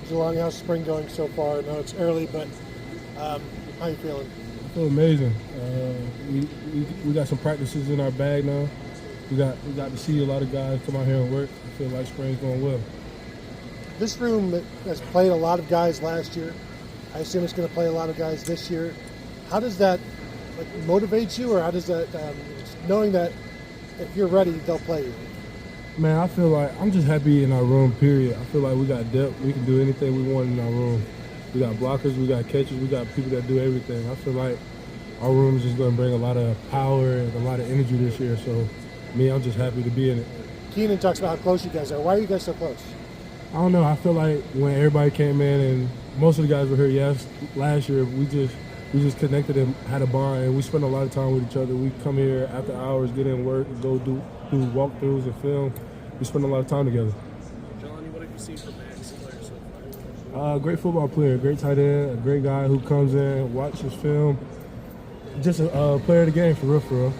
Jelani, how's spring going so far? I know it's early, but how you feeling? I feel amazing. We got some practices in our bag now. We got to see a lot of guys come out here and work. I feel like spring's going well. This room has played a lot of guys last year. I assume it's going to play a lot of guys this year. How does that motivate you, or how does that knowing that if you're ready, they'll play you? Man, I feel like I'm just happy in our room, period. I feel like we got depth. We can do anything we want in our room. We got blockers, we got catchers, we got people that do everything. I feel like our room is just going to bring a lot of power and a lot of energy this year. So, I'm just happy to be in it. Keenan talks about how close you guys are. Why are you guys so close? I don't know. I feel like when everybody came in and most of the guys were here last year, we just connected and had a bond, and we spent a lot of time with each other. We come here after hours, get in work, go do walkthroughs and film. We spend a lot of time together. Jelani, what have you seen from Max player so far? Great football player, great tight end, a great guy who comes in, watches film. Just a player of the game, for real, for real.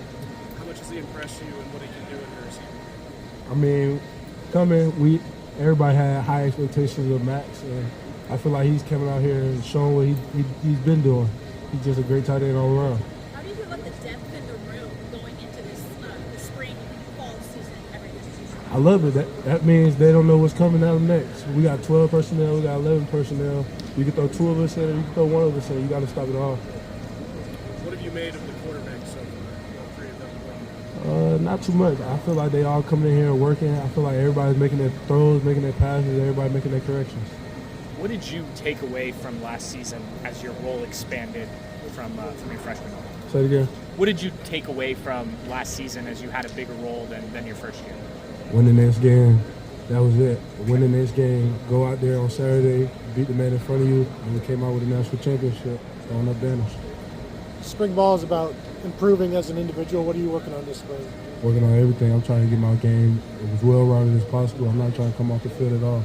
How much has he impressed you and what he can do in your receiver? I mean, everybody had high expectations of Max, and I feel like he's coming out here and showing what he's been doing. He's just a great tight end all around. How do you feel about the depth in the room going into this the spring, fall season, everything? I love it. That means they don't know what's coming out next. We got 12 personnel, we got 11 personnel. You can throw 2 of us in, you can throw 1 of us in. You got to stop it all. What have you made of the quarterbacks so far? All 3 of them? Not too much. I feel like they all coming in here and working. I feel like everybody's making their throws, making their passes, everybody making their corrections. What did you take away from last season as your role expanded from your freshman role? Say it again. What did you take away from last season as you had a bigger role than your first year? Win the next game. That was it. Win the next game. Go out there on Saturday, beat the man in front of you, and we came out with a national championship, throwing up banners. Spring ball is about improving as an individual. What are you working on this spring? Working on everything. I'm trying to get my game as well-rounded as possible. I'm not trying to come off the field at all.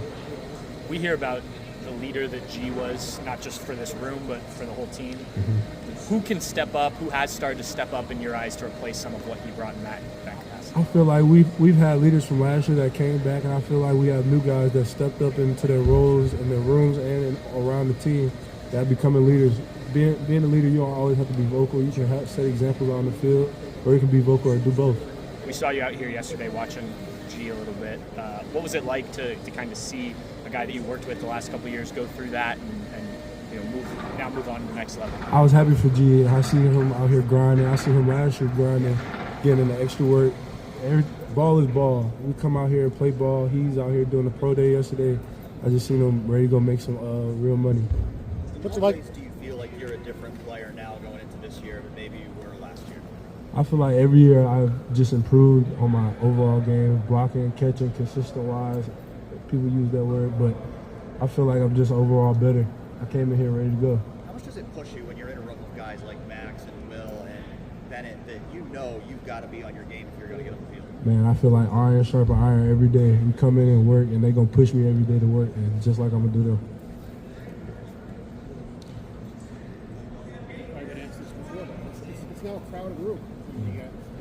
We hear about the leader that G was, not just for this room, but for the whole team. Mm-hmm. Who can step up, who has started to step up in your eyes to replace some of what he brought in that capacity? I feel like we've had leaders from last year that came back, and I feel like we have new guys that stepped up into their roles in their rooms and around the team that are becoming leaders. Being a leader, you don't always have to be vocal. You can set examples on the field, or you can be vocal or do both. We saw you out here yesterday watching G a little bit. What was it like to kind of see a guy that you worked with the last couple of years go through that and move on to the next level? I was happy for G. I see him out here grinding. I see him last year grinding, getting in the extra work. Ball is ball. We come out here and play ball. He's out here doing the pro day yesterday. I just seen him ready to go make some real money. What's like? Do you feel like you're a different player now going into this year than maybe you were last year? I feel like every year I've just improved on my overall game, blocking, catching, consistent-wise. People use that word, but I feel like I'm just overall better. I came in here ready to go. How much does it push you when you're in a room with guys like Max and Will and Bennett that you know you've got to be on your game if you're going to get on the field? Man, I feel like iron sharpen iron every day. We come in and work, and they're going to push me every day to work, and just like I'm going to do them. It's now a crowded room. You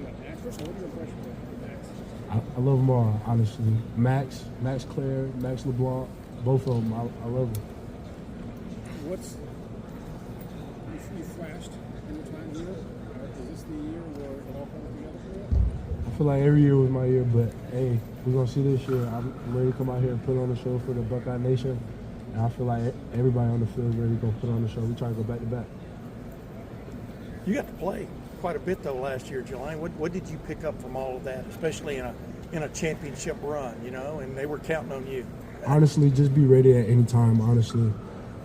got Max. First of all, what are your impressions of Max? I love them all, honestly. Max Claire, Max LeBlanc, both of them. I love them. You flashed in the time here? Is this the year where it all comes together for you? I feel like every year was my year, but hey, we're going to see this year. I'm ready to come out here and put on the show for the Buckeye Nation. And I feel like everybody on the field is ready to go put on the show. We try to go back to back. You got to play quite a bit though last year, Jelani. What did you pick up from all of that, especially in a championship run, and they were counting on you? Honestly, just be ready at any time, honestly.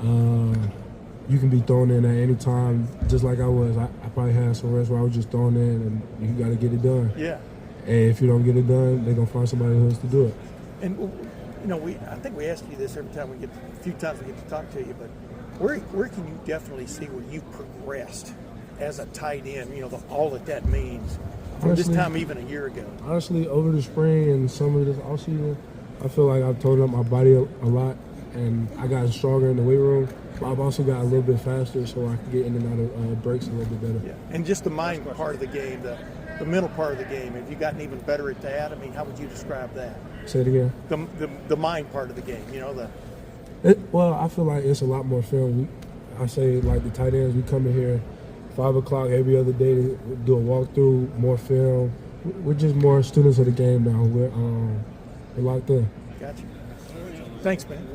You can be thrown in at any time, just like I was. I probably had some rest where I was just thrown in, and you got to get it done. Yeah. And if you don't get it done, they're going to find somebody else to do it. And, I think we ask you this every time a few times we get to talk to you, but where can you definitely see where you've progressed as a tight end, all that means from this time even a year ago? Honestly, over the spring and summer this offseason, I feel like I've toned up my body a lot, and I got stronger in the weight room. But I've also got a little bit faster, so I can get in and out of breaks a little bit better. Yeah. And just the mind part of the game, the mental part of the game. Have you gotten even better at that? I mean, how would you describe that? Say it again. The mind part of the game, you know, Well, I feel like it's a lot more film. I say, like, the tight ends, we come in here 5 o'clock every other day to do a walkthrough, more film. We're just more students of the game now. We're locked in. Gotcha. Thanks, man.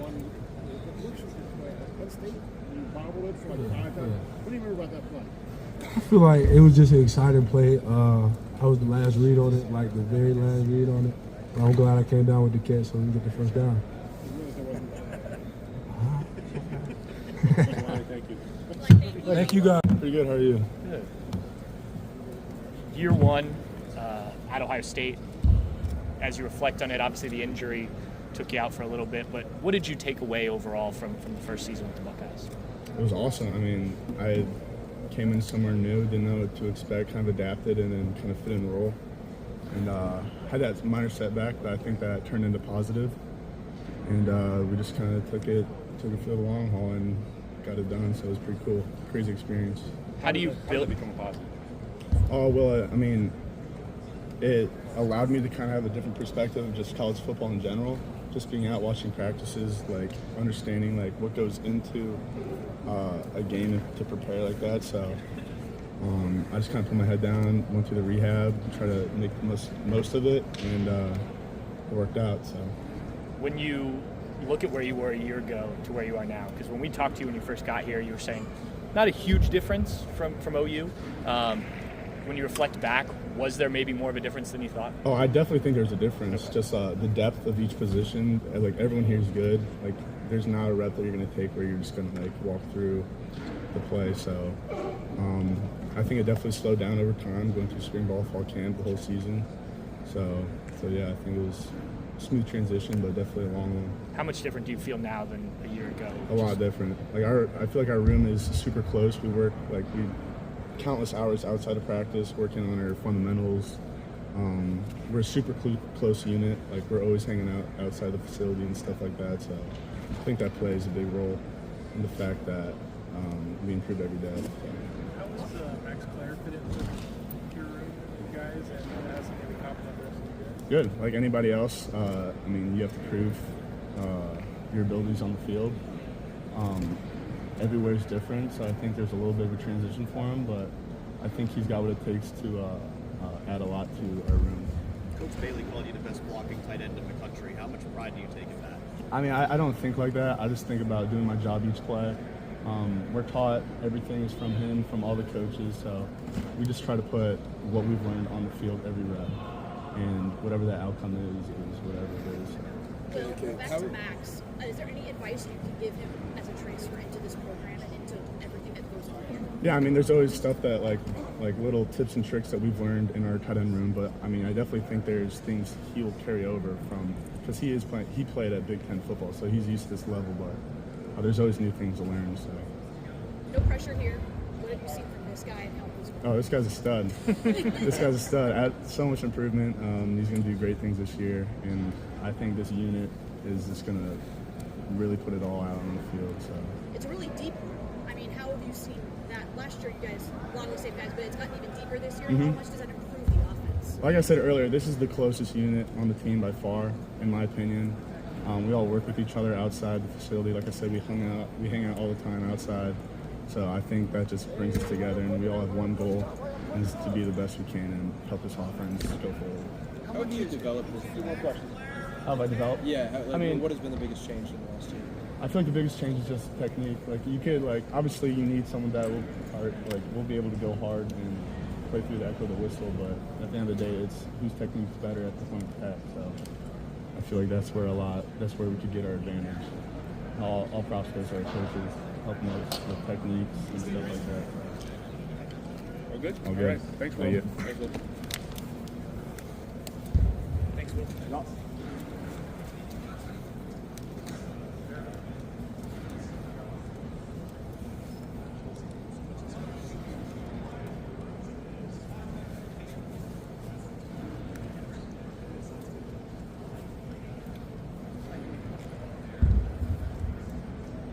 Penn State, you bobbled it for like 5 times. What do you remember about that play? I feel like it was just an exciting play. I was the last read on it, like the very last read on it. But I'm glad I came down with the catch so we can get the first down. Thank you. Thank you, guys. Pretty good. How are you? Good. Year one at Ohio State. As you reflect on it, obviously the injury took you out for a little bit, but what did you take away overall from the first season with the Buckeyes? It was awesome. I mean, I came in somewhere new, didn't know what to expect, kind of adapted, and then kind of fit in the role. And had that minor setback, but I think that turned into positive. And we just kind of took it for the long haul and got it done. So it was pretty cool, crazy experience. How do you build? become a positive? Oh well, I mean, it allowed me to kind of have a different perspective of just college football in general. Just being out watching practices, like understanding like what goes into a game to prepare like that. So I just kind of put my head down, went through the rehab, try to make the most of it, and it worked out. So When you look at where you were a year ago to where you are now, because when we talked to you when you first got here, you were saying not a huge difference from OU. When you reflect back, was there maybe more of a difference than you thought? Oh, I definitely think there's a difference. Just the depth of each position. Like everyone here is good. Like there's not a rep that you're gonna take where you're just gonna like walk through the play. So I think it definitely slowed down over time going through spring ball, fall camp, the whole season. So yeah, I think it was a smooth transition, but definitely a long one. How much different do you feel now than a year ago? A lot different. Like I feel like our room is super close. We work countless hours outside of practice working on our fundamentals. We're a super close unit. Like we're always hanging out outside the facility and stuff like that. So I think that plays a big role in the fact that we improve every day. So. How was Max Clare fit into your room, you guys, and has any compliment the rest of you guys? Good. Like anybody else, I mean, you have to prove your abilities on the field. Everywhere's different, so I think there's a little bit of a transition for him, but I think he's got what it takes to add a lot to our room. Coach Bailey called you the best blocking tight end in the country. How much pride do you take in that? I mean, I don't think like that. I just think about doing my job each play. We're taught everything is from him, from all the coaches, so we just try to put what we've learned on the field every rep, and whatever that outcome is whatever it is. Will, back to Max, is there any advice you can give him as a transfer into this program and into everything that goes on here? Yeah, I mean, there's always stuff that like little tips and tricks that we've learned in our tight end room, but I mean, I definitely think there's things he'll carry over from, because he played at Big Ten football, so he's used to this level, but there's always new things to learn. So. No pressure here. What have you seen from this guy and how he's grown? Oh, this guy's a stud. This guy's a stud. So much improvement. He's going to do great things this year, and I think this unit is just going to really put it all out on the field. So It's a really deep room. I mean, how have you seen that? Last year, you guys, a lot of the same guys, but it's gotten even deeper this year. How much does that improve the offense? like I said earlier, this is the closest unit on the team by far, in my opinion. We all work with each other outside the facility. Like I said, we hang out all the time outside. So I think that just brings us together, and we all have one goal, and is to be the best we can and help this offense go forward. How do you develop this? A few more questions. How have I developed? Yeah, I mean, what has been the biggest change in the last year? I feel like the biggest change is just technique. Like you could, obviously you need someone that will be able to go hard and play through the echo of the whistle. But at the end of the day, it's whose technique is better at the point of attack. So I feel like that's where we could get our advantage. All props goes to our coaches, helping us with techniques and stuff like that. All good? All good. All right. Thanks, Will. Thank you. Thanks, Will. Thanks, Will.